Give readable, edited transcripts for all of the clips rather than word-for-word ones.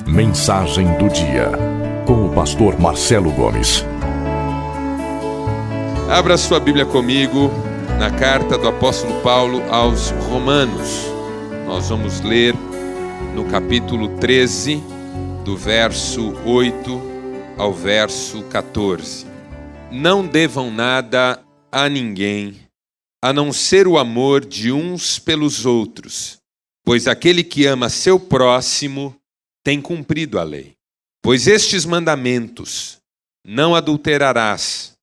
Mensagem do dia, com o pastor Marcelo Gomes. Abra sua Bíblia comigo na carta do apóstolo Paulo aos Romanos. Nós vamos ler no capítulo 13, do verso 8 ao verso 14. Não devam nada a ninguém, a não ser o amor de uns pelos outros, pois aquele que ama seu próximo tem cumprido a lei. Pois estes mandamentos: não adulterarás,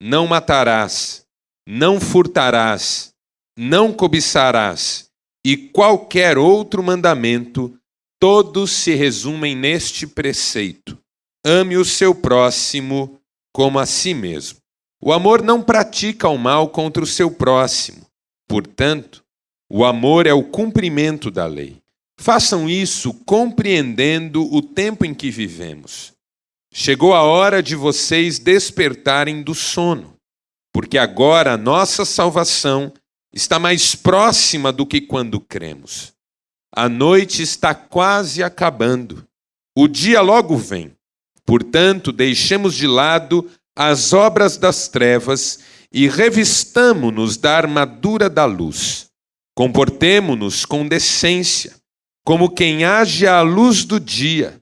não matarás, não furtarás, não cobiçarás, e qualquer outro mandamento, todos se resumem neste preceito: ame o seu próximo como a si mesmo. O amor não pratica o mal contra o seu próximo. Portanto, o amor é o cumprimento da lei. Façam isso compreendendo o tempo em que vivemos. Chegou a hora de vocês despertarem do sono, porque agora a nossa salvação está mais próxima do que quando cremos. A noite está quase acabando. O dia logo vem. Portanto, deixemos de lado as obras das trevas e revistamo-nos da armadura da luz. Comportemo-nos com decência, como quem age à luz do dia,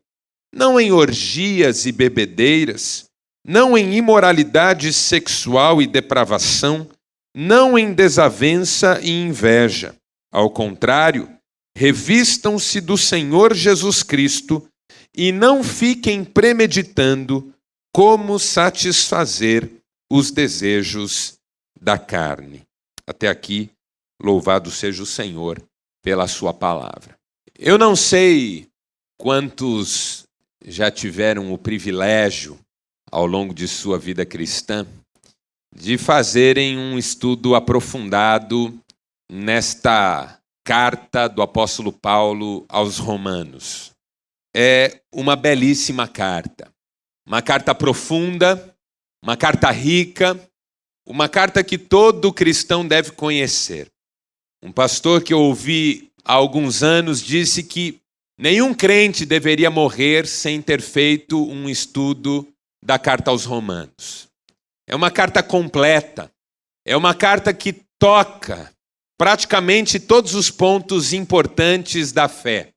não em orgias e bebedeiras, não em imoralidade sexual e depravação, não em desavença e inveja. Ao contrário, revistam-se do Senhor Jesus Cristo e não fiquem premeditando como satisfazer os desejos da carne. Até aqui, louvado seja o Senhor pela sua palavra. Eu não sei quantos já tiveram o privilégio, ao longo de sua vida cristã, de fazerem um estudo aprofundado nesta carta do apóstolo Paulo aos Romanos. É uma belíssima carta. Uma carta profunda, uma carta rica, uma carta que todo cristão deve conhecer. Um pastor que eu ouvi há alguns anos disse que nenhum crente deveria morrer sem ter feito um estudo da carta aos Romanos. É uma carta completa, é uma carta que toca praticamente todos os pontos importantes da fé.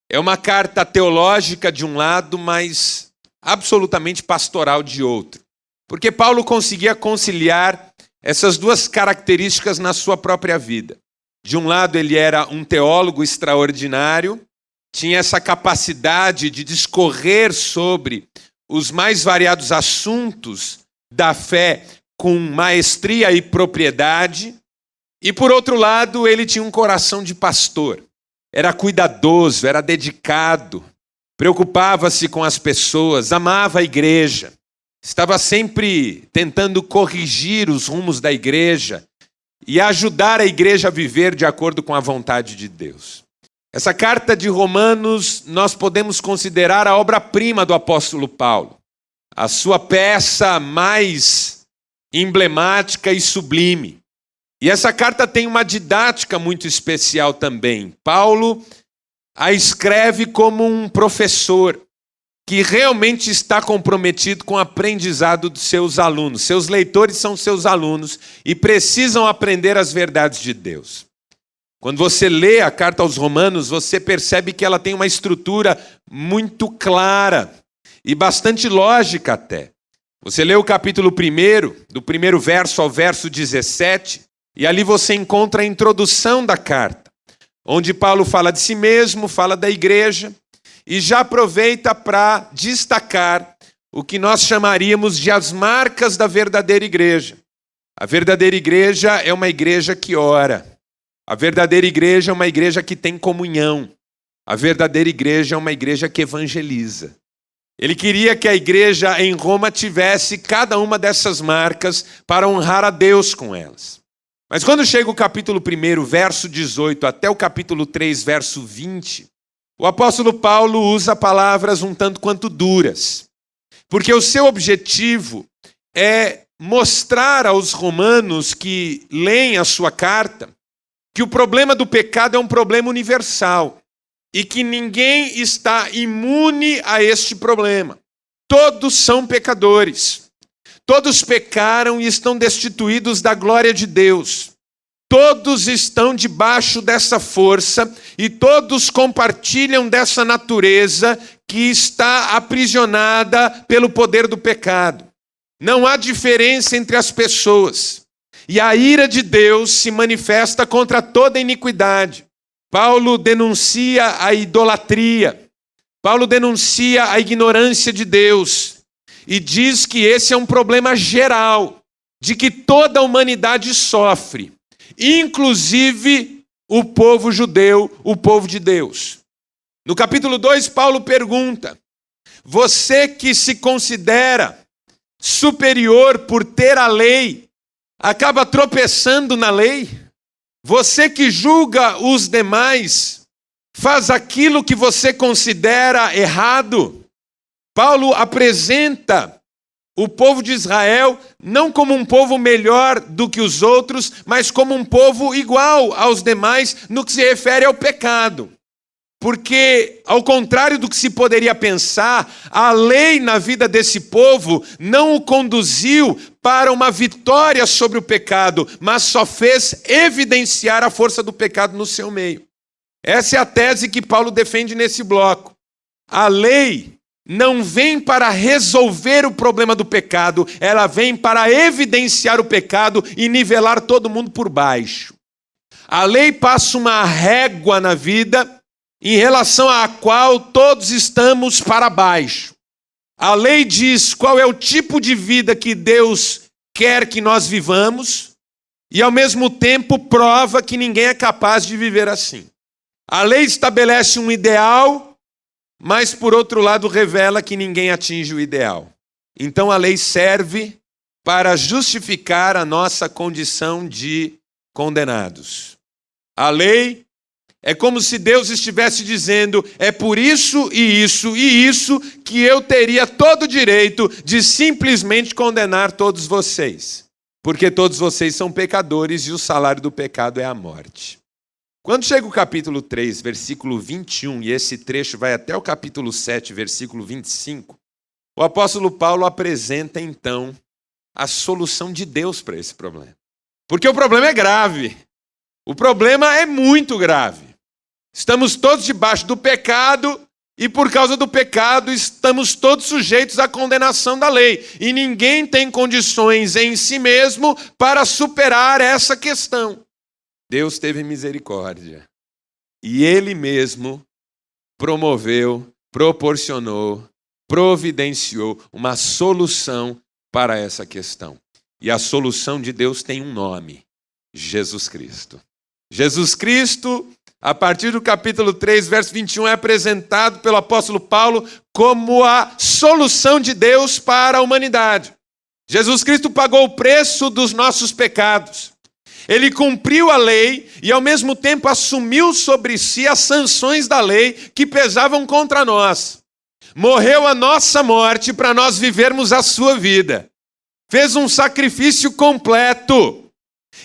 É uma carta teológica de um lado, mas absolutamente pastoral de outro. Porque Paulo conseguia conciliar essas duas características na sua própria vida. De um lado, ele era um teólogo extraordinário, tinha essa capacidade de discorrer sobre os mais variados assuntos da fé com maestria e propriedade. E, por outro lado, ele tinha um coração de pastor. Era cuidadoso, era dedicado, preocupava-se com as pessoas, amava a igreja, estava sempre tentando corrigir os rumos da igreja e ajudar a igreja a viver de acordo com a vontade de Deus. Essa carta de Romanos nós podemos considerar a obra-prima do apóstolo Paulo, a sua peça mais emblemática e sublime. E essa carta tem uma didática muito especial também. Paulo a escreve como um professor que realmente está comprometido com o aprendizado dos seus alunos. Seus leitores são seus alunos e precisam aprender as verdades de Deus. Quando você lê a carta aos Romanos, você percebe que ela tem uma estrutura muito clara e bastante lógica até. Você lê o capítulo 1, do primeiro verso ao verso 17, e ali você encontra a introdução da carta, onde Paulo fala de si mesmo, fala da igreja, e já aproveita para destacar o que nós chamaríamos de as marcas da verdadeira igreja. A verdadeira igreja é uma igreja que ora. A verdadeira igreja é uma igreja que tem comunhão. A verdadeira igreja é uma igreja que evangeliza. Ele queria que a igreja em Roma tivesse cada uma dessas marcas para honrar a Deus com elas. Mas quando chega o capítulo 1, verso 18, até o capítulo 3, verso 20, o apóstolo Paulo usa palavras um tanto quanto duras, porque o seu objetivo é mostrar aos romanos que leem a sua carta que o problema do pecado é um problema universal. e que ninguém está imune a este problema. Todos são pecadores. Todos pecaram e estão destituídos da glória de Deus. Todos estão debaixo dessa força e todos compartilham dessa natureza que está aprisionada pelo poder do pecado. Não há diferença entre as pessoas. E a ira de Deus se manifesta contra toda iniquidade. Paulo denuncia a idolatria. Paulo denuncia a ignorância de Deus. E diz que esse é um problema geral, de que toda a humanidade sofre, inclusive o povo judeu, o povo de Deus. No capítulo 2, Paulo pergunta: você que se considera superior por ter a lei, acaba tropeçando na lei? Você que julga os demais, faz aquilo que você considera errado? Paulo apresenta o povo de Israel não como um povo melhor do que os outros, mas como um povo igual aos demais no que se refere ao pecado. Porque, ao contrário do que se poderia pensar, a lei na vida desse povo não o conduziu para uma vitória sobre o pecado, mas só fez evidenciar a força do pecado no seu meio. Essa é a tese que Paulo defende nesse bloco. A lei não vem para resolver o problema do pecado, ela vem para evidenciar o pecado e nivelar todo mundo por baixo. A lei passa uma régua na vida em relação à qual todos estamos para baixo. A lei diz qual é o tipo de vida que Deus quer que nós vivamos e, ao mesmo tempo, prova que ninguém é capaz de viver assim. A lei estabelece um ideal, mas, por outro lado, revela que ninguém atinge o ideal. Então, a lei serve para justificar a nossa condição de condenados. A lei é como se Deus estivesse dizendo: é por isso e isso e isso que eu teria todo o direito de simplesmente condenar todos vocês. Porque todos vocês são pecadores e o salário do pecado é a morte. Quando chega o capítulo 3, versículo 21, e esse trecho vai até o capítulo 7, versículo 25, o apóstolo Paulo apresenta, então, a solução de Deus para esse problema. Porque o problema é grave. O problema é muito grave. Estamos todos debaixo do pecado e, por causa do pecado, estamos todos sujeitos à condenação da lei. E ninguém tem condições em si mesmo para superar essa questão. Deus teve misericórdia e Ele mesmo promoveu, proporcionou, providenciou uma solução para essa questão. E a solução de Deus tem um nome: Jesus Cristo. Jesus Cristo, a partir do capítulo 3, verso 21, é apresentado pelo apóstolo Paulo como a solução de Deus para a humanidade. Jesus Cristo pagou o preço dos nossos pecados. Ele cumpriu a lei e, ao mesmo tempo, assumiu sobre si as sanções da lei que pesavam contra nós. Morreu a nossa morte para nós vivermos a sua vida. Fez um sacrifício completo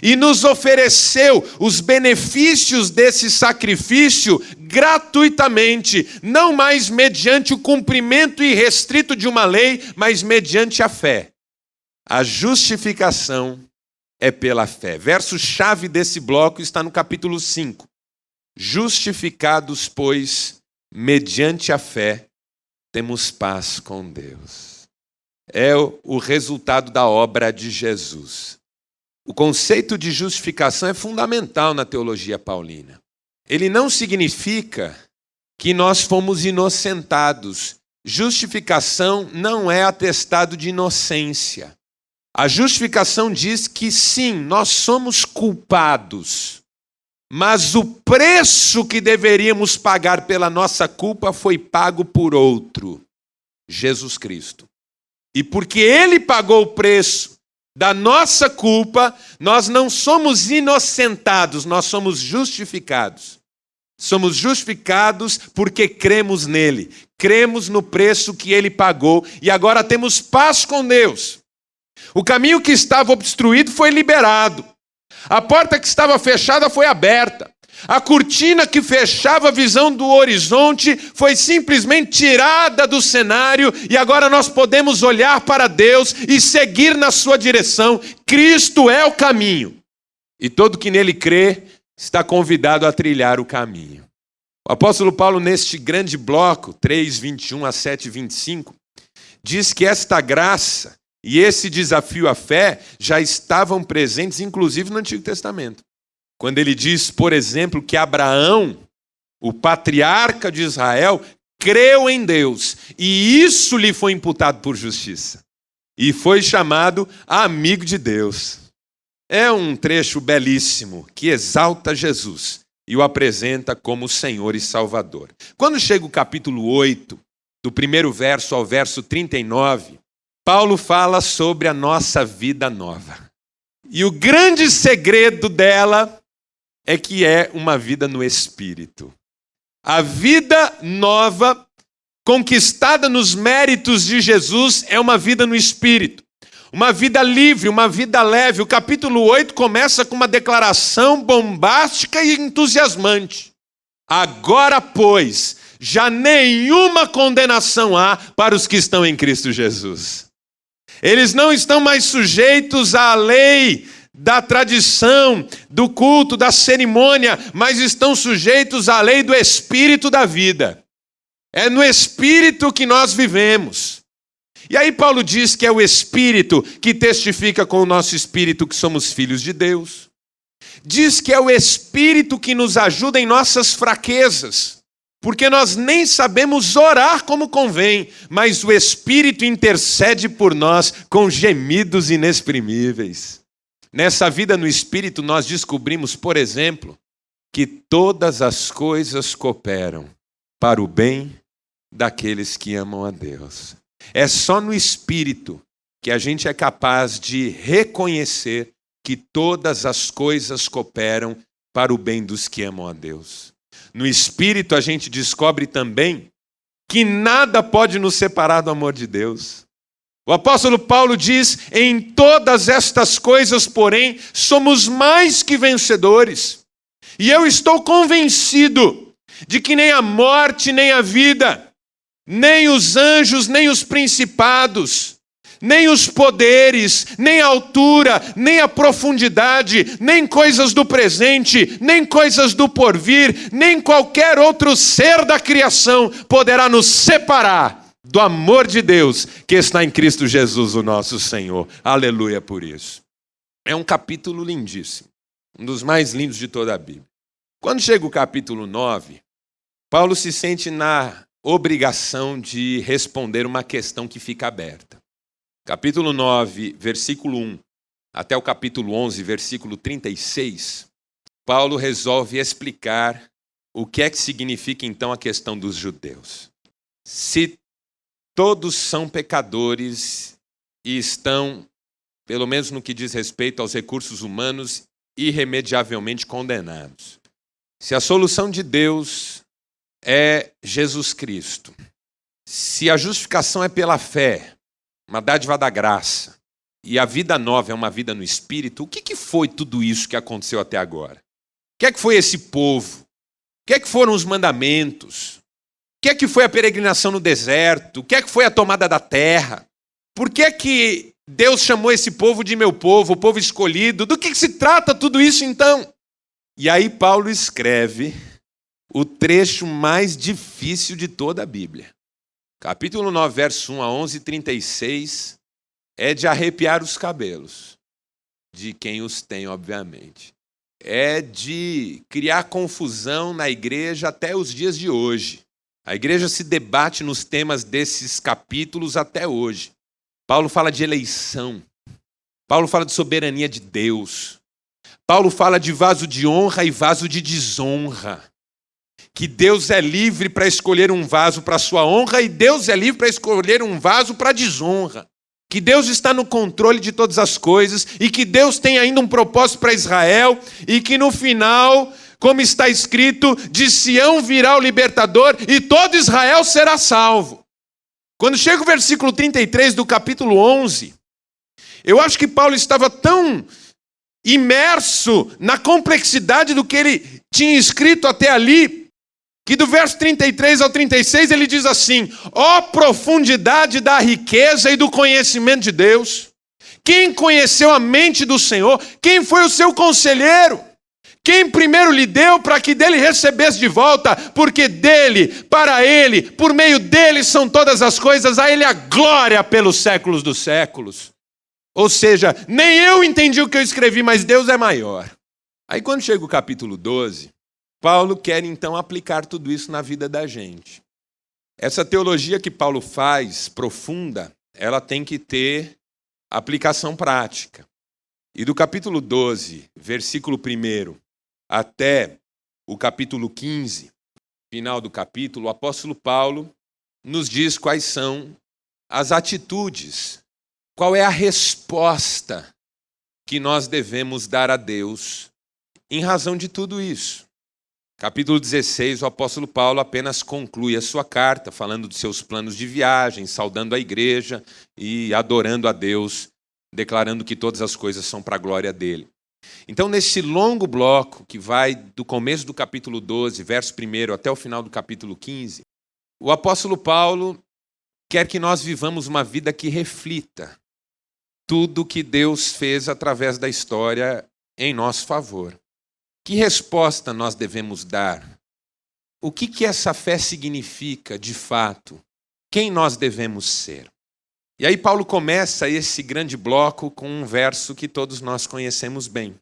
e nos ofereceu os benefícios desse sacrifício gratuitamente, não mais mediante o cumprimento irrestrito de uma lei, mas mediante a fé. A justificação é pela fé. Verso-chave desse bloco está no capítulo 5. Justificados, pois, mediante a fé, temos paz com Deus. É o resultado da obra de Jesus. O conceito de justificação é fundamental na teologia paulina. Ele não significa que nós fomos inocentados. Justificação não é atestado de inocência. A justificação diz que sim, nós somos culpados, mas o preço que deveríamos pagar pela nossa culpa foi pago por outro, Jesus Cristo. E porque Ele pagou o preço da nossa culpa, nós não somos inocentados, nós somos justificados. Somos justificados porque cremos nele, cremos no preço que Ele pagou e agora temos paz com Deus. O caminho que estava obstruído foi liberado. A porta que estava fechada foi aberta. A cortina que fechava a visão do horizonte foi simplesmente tirada do cenário e agora nós podemos olhar para Deus e seguir na sua direção. Cristo é o caminho. E todo que nele crê está convidado a trilhar o caminho. O apóstolo Paulo, neste grande bloco, 3:21 a 7:25, diz que esta graça e esse desafio à fé já estavam presentes, inclusive no Antigo Testamento. Quando ele diz, por exemplo, que Abraão, o patriarca de Israel, creu em Deus e isso lhe foi imputado por justiça. E foi chamado amigo de Deus. É um trecho belíssimo que exalta Jesus e o apresenta como Senhor e Salvador. Quando chega o capítulo 8, do primeiro verso ao verso 39, Paulo fala sobre a nossa vida nova. E o grande segredo dela é que é uma vida no Espírito. A vida nova, conquistada nos méritos de Jesus, é uma vida no Espírito. Uma vida livre, uma vida leve. O capítulo 8 começa com uma declaração bombástica e entusiasmante. Agora, pois, já nenhuma condenação há para os que estão em Cristo Jesus. Eles não estão mais sujeitos à lei da tradição, do culto, da cerimônia, mas estão sujeitos à lei do Espírito da vida. É no Espírito que nós vivemos. E aí Paulo diz que é o Espírito que testifica com o nosso espírito que somos filhos de Deus. Diz que é o Espírito que nos ajuda em nossas fraquezas, porque nós nem sabemos orar como convém, mas o Espírito intercede por nós com gemidos inexprimíveis. Nessa vida no Espírito nós descobrimos, por exemplo, que todas as coisas cooperam para o bem daqueles que amam a Deus. É só no Espírito que a gente é capaz de reconhecer que todas as coisas cooperam para o bem dos que amam a Deus. No Espírito a gente descobre também que nada pode nos separar do amor de Deus. O apóstolo Paulo diz, em todas estas coisas, porém, somos mais que vencedores. E eu estou convencido de que nem a morte, nem a vida, nem os anjos, nem os principados, nem os poderes, nem a altura, nem a profundidade, nem coisas do presente, nem coisas do porvir, nem qualquer outro ser da criação poderá nos separar do amor de Deus que está em Cristo Jesus, o nosso Senhor. Aleluia por isso. É um capítulo lindíssimo, um dos mais lindos de toda a Bíblia. Quando chega o capítulo 9, Paulo se sente na obrigação de responder uma questão que fica aberta. Capítulo 9, versículo 1, até o capítulo 11, versículo 36, Paulo resolve explicar o que é que significa então a questão dos judeus. Se todos são pecadores e estão, pelo menos no que diz respeito aos recursos humanos, irremediavelmente condenados. Se a solução de Deus é Jesus Cristo, se a justificação é pela fé, uma dádiva da graça, e a vida nova é uma vida no Espírito, o que foi tudo isso que aconteceu até agora? O que é que foi esse povo? O que é que foram os mandamentos? O que é que foi a peregrinação no deserto? O que é que foi a tomada da terra? Por que é que Deus chamou esse povo de meu povo, o povo escolhido? Do que se trata tudo isso então? E aí Paulo escreve o trecho mais difícil de toda a Bíblia. Capítulo 9, verso 1 a 11, 36, é de arrepiar os cabelos, de quem os tem, obviamente. É de criar confusão na igreja até os dias de hoje. A igreja se debate nos temas desses capítulos até hoje. Paulo fala de eleição. Paulo fala de soberania de Deus. Paulo fala de vaso de honra e vaso de desonra. Que Deus é livre para escolher um vaso para a sua honra e Deus é livre para escolher um vaso para a desonra. Que Deus está no controle de todas as coisas e que Deus tem ainda um propósito para Israel e que no final, como está escrito, de Sião virá o libertador e todo Israel será salvo. Quando chega o versículo 33 do capítulo 11, eu acho que Paulo estava tão imerso na complexidade do que ele tinha escrito até ali, que do verso 33 ao 36 ele diz assim: ó profundidade da riqueza e do conhecimento de Deus! Quem conheceu a mente do Senhor? Quem foi o seu conselheiro? Quem primeiro lhe deu para que dele recebesse de volta? Porque dele, para ele, por meio dele são todas as coisas, a ele a glória pelos séculos dos séculos. Ou seja, nem eu entendi o que eu escrevi, mas Deus é maior. Aí quando chega o capítulo 12, Paulo quer então aplicar tudo isso na vida da gente. Essa teologia que Paulo faz, profunda, ela tem que ter aplicação prática. E do capítulo 12, versículo 1 até o capítulo 15, final do capítulo, o apóstolo Paulo nos diz quais são as atitudes, qual é a resposta que nós devemos dar a Deus em razão de tudo isso. Capítulo 16, o apóstolo Paulo apenas conclui a sua carta, falando dos seus planos de viagem, saudando a igreja e adorando a Deus, declarando que todas as coisas são para a glória dele. Então, nesse longo bloco, que vai do começo do capítulo 12, verso 1 até o final do capítulo 15, o apóstolo Paulo quer que nós vivamos uma vida que reflita tudo que Deus fez através da história em nosso favor. Que resposta nós devemos dar? O que essa fé significa de fato? Quem nós devemos ser? E aí Paulo começa esse grande bloco com um verso que todos nós conhecemos bem.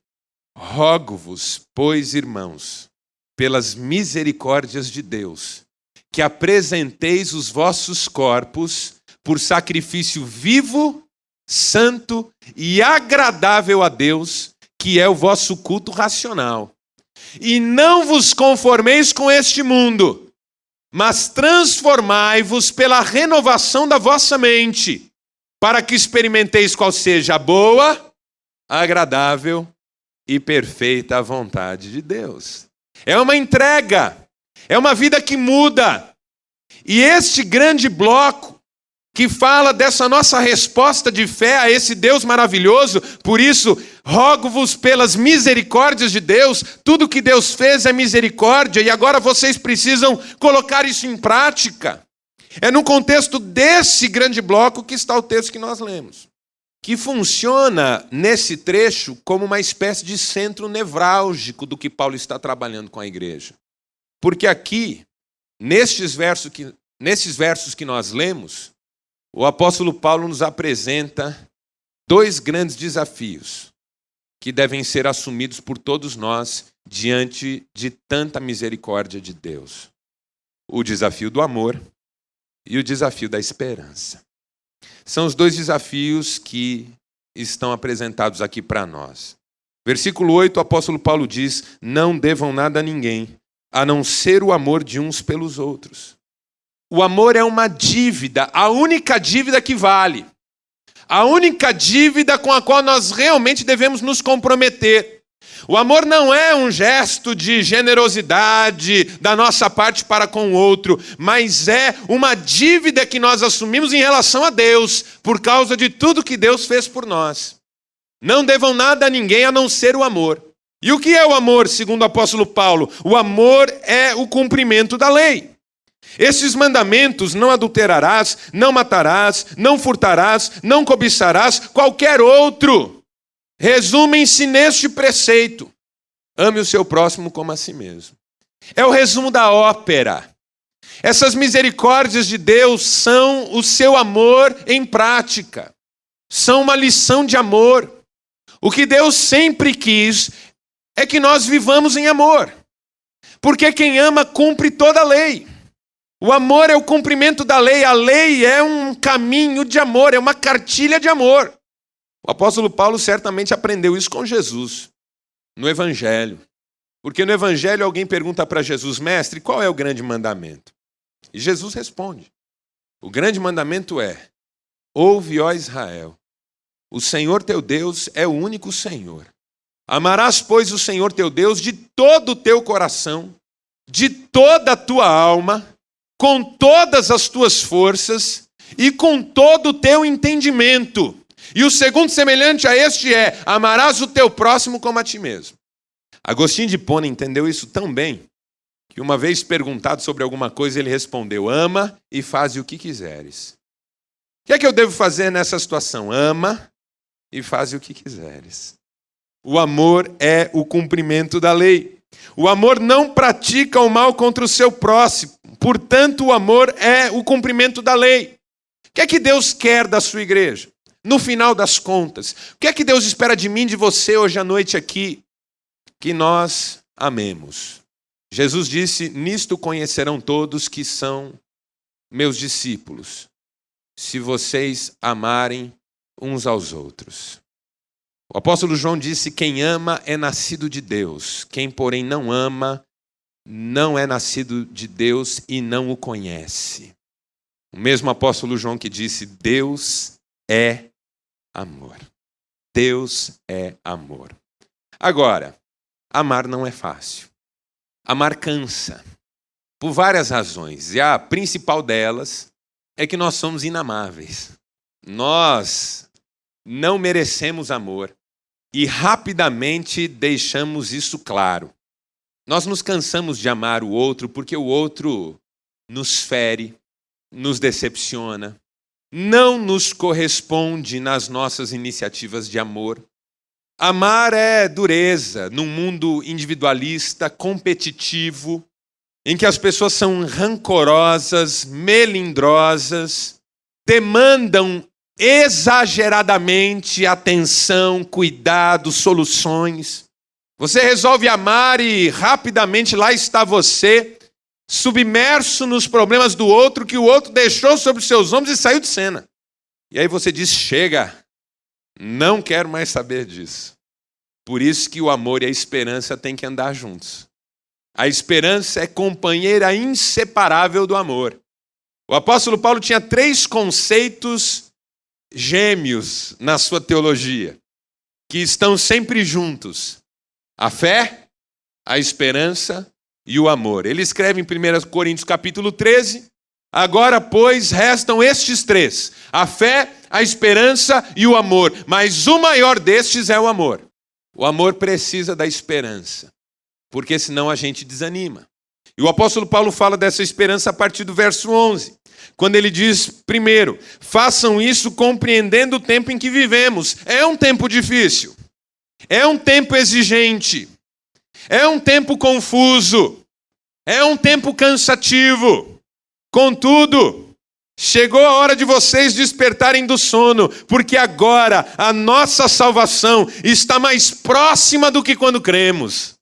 Rogo-vos, pois, irmãos, pelas misericórdias de Deus, que apresenteis os vossos corpos por sacrifício vivo, santo e agradável a Deus, que é o vosso culto racional. E não vos conformeis com este mundo, mas transformai-vos pela renovação da vossa mente, para que experimenteis qual seja a boa, agradável e perfeita vontade de Deus. É uma entrega, é uma vida que muda. E este grande bloco que fala dessa nossa resposta de fé a esse Deus maravilhoso, por isso, rogo-vos pelas misericórdias de Deus, tudo que Deus fez é misericórdia, e agora vocês precisam colocar isso em prática. É no contexto desse grande bloco que está o texto que nós lemos, que funciona nesse trecho como uma espécie de centro nevrálgico do que Paulo está trabalhando com a igreja. Porque aqui, nesses versos que nós lemos, o apóstolo Paulo nos apresenta dois grandes desafios que devem ser assumidos por todos nós diante de tanta misericórdia de Deus. O desafio do amor e o desafio da esperança. São os dois desafios que estão apresentados aqui para nós. Versículo 8, o apóstolo Paulo diz: não devam nada a ninguém, a não ser o amor de uns pelos outros. O amor é uma dívida, a única dívida que vale. A única dívida com a qual nós realmente devemos nos comprometer. O amor não é um gesto de generosidade da nossa parte para com o outro, mas é uma dívida que nós assumimos em relação a Deus, por causa de tudo que Deus fez por nós. Não devam nada a ninguém a não ser o amor. E o que é o amor, segundo o apóstolo Paulo? O amor é o cumprimento da lei. Esses mandamentos: não adulterarás, não matarás, não furtarás, não cobiçarás, qualquer outro, resumem-se neste preceito: ame o seu próximo como a si mesmo. É o resumo da ópera. Essas misericórdias de Deus são o seu amor em prática. São uma lição de amor. O que Deus sempre quis é que nós vivamos em amor. Porque quem ama cumpre toda a lei. O amor é o cumprimento da lei. A lei é um caminho de amor, é uma cartilha de amor. O apóstolo Paulo certamente aprendeu isso com Jesus, no Evangelho. Porque no Evangelho alguém pergunta para Jesus: mestre, qual é o grande mandamento? E Jesus responde: o grande mandamento é: ouve, ó Israel, o Senhor teu Deus é o único Senhor. Amarás, pois, o Senhor teu Deus de todo o teu coração, de toda a tua alma, com todas as tuas forças e com todo o teu entendimento. E o segundo semelhante a este é: amarás o teu próximo como a ti mesmo. Agostinho de Hipona entendeu isso tão bem, que uma vez perguntado sobre alguma coisa, ele respondeu: ama e faze o que quiseres. O que é que eu devo fazer nessa situação? Ama e faze o que quiseres. O amor é o cumprimento da lei. O amor não pratica o mal contra o seu próximo. Portanto, o amor é o cumprimento da lei. O que é que Deus quer da sua igreja? No final das contas, o que é que Deus espera de mim, de você, hoje à noite aqui? Que nós amemos. Jesus disse: nisto conhecerão todos que são meus discípulos, se vocês amarem uns aos outros. O apóstolo João disse: quem ama é nascido de Deus, quem porém não ama, não é nascido de Deus e não o conhece. O mesmo apóstolo João que disse: Deus é amor. Deus é amor. Agora, amar não é fácil. Amar cansa, por várias razões. E a principal delas é que nós somos inamáveis. Nós não merecemos amor e rapidamente deixamos isso claro. Nós nos cansamos de amar o outro porque o outro nos fere, nos decepciona, não nos corresponde nas nossas iniciativas de amor. Amar é dureza num mundo individualista, competitivo, em que as pessoas são rancorosas, melindrosas, demandam exageradamente atenção, cuidado, soluções. Você resolve amar e rapidamente lá está você, submerso nos problemas do outro, que o outro deixou sobre os seus ombros e saiu de cena. E aí você diz: chega, não quero mais saber disso. Por isso que o amor e a esperança têm que andar juntos. A esperança é companheira inseparável do amor. O apóstolo Paulo tinha 3 conceitos gêmeos na sua teologia, que estão sempre juntos: a fé, a esperança e o amor. Ele escreve em 1 Coríntios capítulo 13: agora, pois, restam estes 3, a fé, a esperança e o amor, mas o maior destes é o amor. O amor precisa da esperança, porque senão a gente desanima. E o apóstolo Paulo fala dessa esperança a partir do verso 11, quando ele diz: primeiro, façam isso compreendendo o tempo em que vivemos. É um tempo difícil, é um tempo exigente, é um tempo confuso, é um tempo cansativo. Contudo, chegou a hora de vocês despertarem do sono, porque agora a nossa salvação está mais próxima do que quando cremos.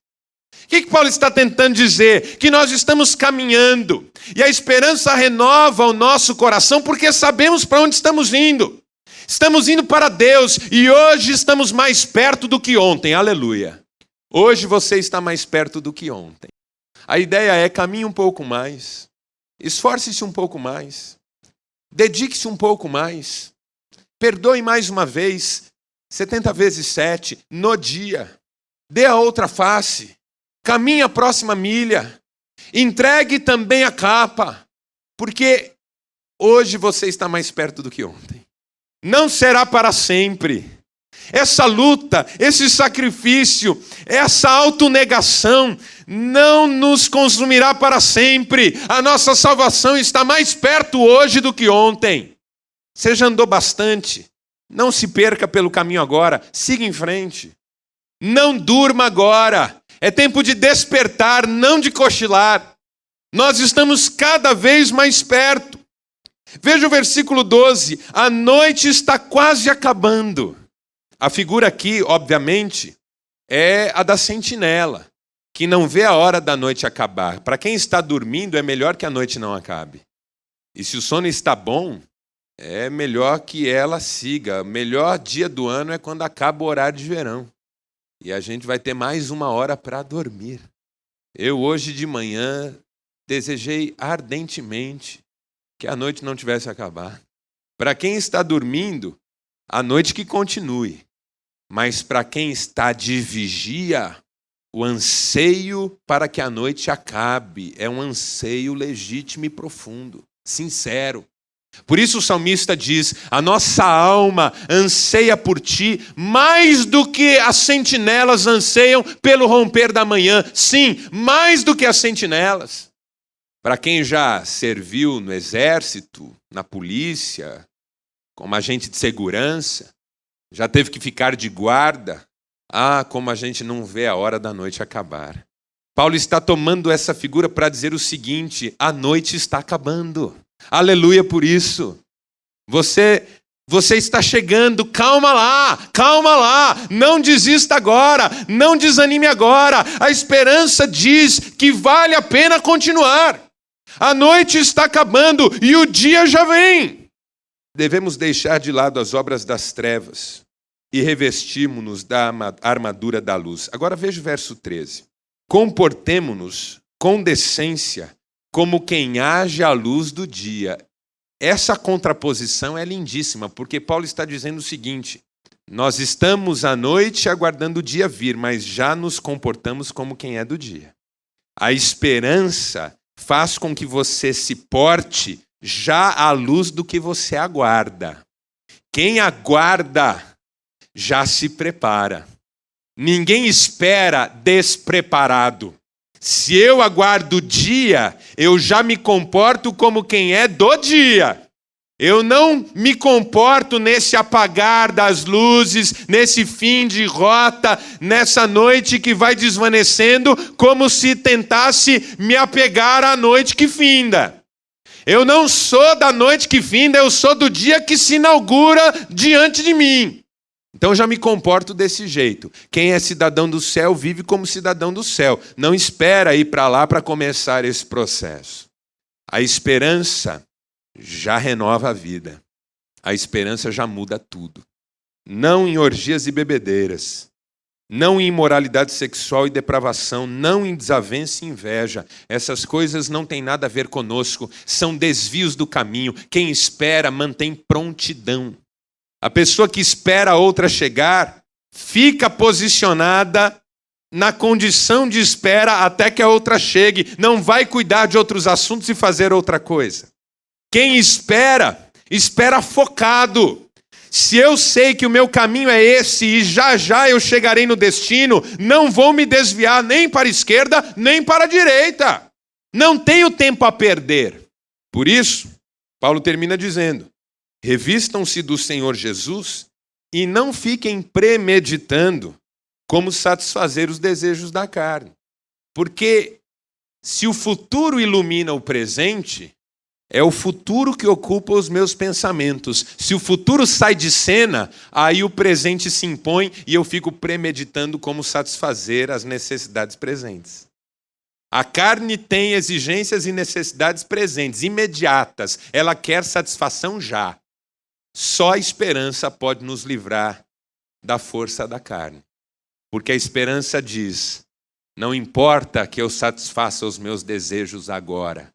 O que Paulo está tentando dizer? Que nós estamos caminhando, e a esperança renova o nosso coração, porque sabemos para onde estamos indo. Estamos indo para Deus, e hoje estamos mais perto do que ontem. Aleluia! Hoje você está mais perto do que ontem. A ideia é: caminhe um pouco mais, esforce-se um pouco mais, dedique-se um pouco mais, perdoe mais uma vez, 70 vezes 7, no dia, dê a outra face, caminhe a próxima milha, entregue também a capa, porque hoje você está mais perto do que ontem. Não será para sempre. Essa luta, esse sacrifício, essa autonegação não nos consumirá para sempre. A nossa salvação está mais perto hoje do que ontem. Você já andou bastante. Não se perca pelo caminho agora. Siga em frente. Não durma agora. É tempo de despertar, não de cochilar. Nós estamos cada vez mais perto. Veja o versículo 12. A noite está quase acabando. A figura aqui, obviamente, é a da sentinela, que não vê a hora da noite acabar. Para quem está dormindo, é melhor que a noite não acabe. E se o sono está bom, é melhor que ela siga. O melhor dia do ano é quando acaba o horário de verão. E a gente vai ter mais 1 hora para dormir. Eu, hoje de manhã, desejei ardentemente que a noite não tivesse acabado. Para quem está dormindo, a noite que continue. Mas para quem está de vigia, o anseio para que a noite acabe é um anseio legítimo e profundo, sincero. Por isso o salmista diz: a nossa alma anseia por ti mais do que as sentinelas anseiam pelo romper da manhã. Sim, mais do que as sentinelas. Para quem já serviu no exército, na polícia, como agente de segurança, já teve que ficar de guarda, como a gente não vê a hora da noite acabar. Paulo está tomando essa figura para dizer o seguinte: a noite está acabando. Aleluia por isso. Você está chegando, calma lá, não desista agora, não desanime agora. A esperança diz que vale a pena continuar. A noite está acabando e o dia já vem. Devemos deixar de lado as obras das trevas e revestirmos-nos da armadura da luz. Agora veja o verso 13. Comportemo-nos com decência como quem age à luz do dia. Essa contraposição é lindíssima, porque Paulo está dizendo o seguinte: nós estamos à noite aguardando o dia vir, mas já nos comportamos como quem é do dia. A esperança faz com que você se porte já à luz do que você aguarda. Quem aguarda já se prepara. Ninguém espera despreparado. Se eu aguardo o dia, eu já me comporto como quem é do dia. Eu não me comporto nesse apagar das luzes, nesse fim de rota, nessa noite que vai desvanecendo, como se tentasse me apegar à noite que finda. Eu não sou da noite que finda, eu sou do dia que se inaugura diante de mim. Então eu já me comporto desse jeito. Quem é cidadão do céu vive como cidadão do céu. Não espera ir para lá para começar esse processo. A esperança já renova a vida. A esperança já muda tudo. Não em orgias e bebedeiras. Não em imoralidade sexual e depravação. Não em desavença e inveja. Essas coisas não têm nada a ver conosco. São desvios do caminho. Quem espera mantém prontidão. A pessoa que espera a outra chegar fica posicionada na condição de espera até que a outra chegue. Não vai cuidar de outros assuntos e fazer outra coisa. Quem espera, espera focado. Se eu sei que o meu caminho é esse e já já eu chegarei no destino, não vou me desviar nem para a esquerda, nem para a direita. Não tenho tempo a perder. Por isso, Paulo termina dizendo: revistam-se do Senhor Jesus e não fiquem premeditando como satisfazer os desejos da carne. Porque se o futuro ilumina o presente, é o futuro que ocupa os meus pensamentos. Se o futuro sai de cena, aí o presente se impõe e eu fico premeditando como satisfazer as necessidades presentes. A carne tem exigências e necessidades presentes, imediatas. Ela quer satisfação já. Só a esperança pode nos livrar da força da carne. Porque a esperança diz: não importa que eu satisfaça os meus desejos agora.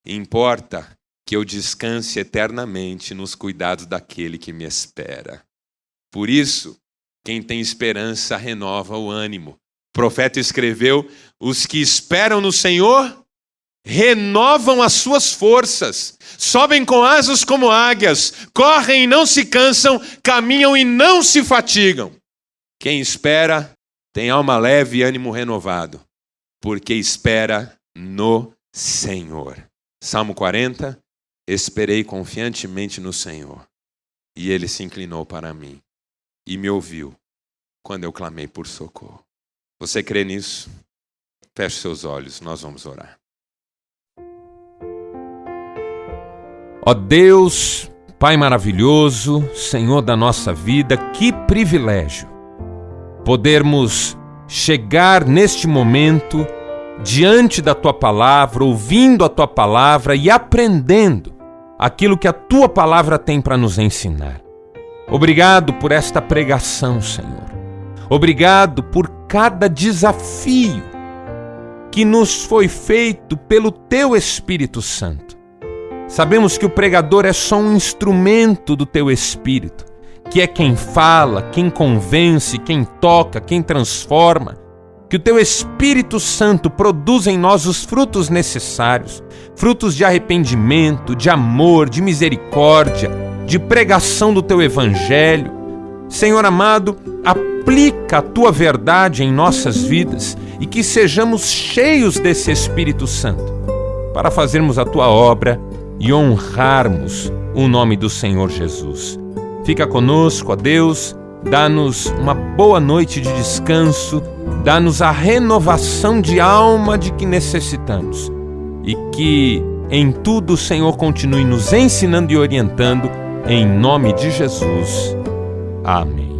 Importa que eu descanse eternamente nos cuidados daquele que me espera. Por isso, quem tem esperança renova o ânimo. O profeta escreveu: os que esperam no Senhor renovam as suas forças, sobem com asas como águias, correm e não se cansam, caminham e não se fatigam. Quem espera tem alma leve e ânimo renovado, porque espera no Senhor. Salmo 40, esperei confiantemente no Senhor, e Ele se inclinou para mim, e me ouviu, quando eu clamei por socorro. Você crê nisso? Feche seus olhos, nós vamos orar. Ó Deus, Pai maravilhoso, Senhor da nossa vida, que privilégio podermos chegar neste momento diante da Tua Palavra, ouvindo a Tua Palavra e aprendendo aquilo que a Tua Palavra tem para nos ensinar. Obrigado por esta pregação, Senhor. Obrigado por cada desafio que nos foi feito pelo Teu Espírito Santo. Sabemos que o pregador é só um instrumento do Teu Espírito, que é quem fala, quem convence, quem toca, quem transforma. Que o Teu Espírito Santo produza em nós os frutos necessários, frutos de arrependimento, de amor, de misericórdia, de pregação do Teu Evangelho. Senhor amado, aplica a Tua verdade em nossas vidas e que sejamos cheios desse Espírito Santo para fazermos a Tua obra e honrarmos o nome do Senhor Jesus. Fica conosco, ó Deus, dá-nos uma boa noite de descanso, dá-nos a renovação de alma de que necessitamos e que em tudo o Senhor continue nos ensinando e orientando, em nome de Jesus. Amém.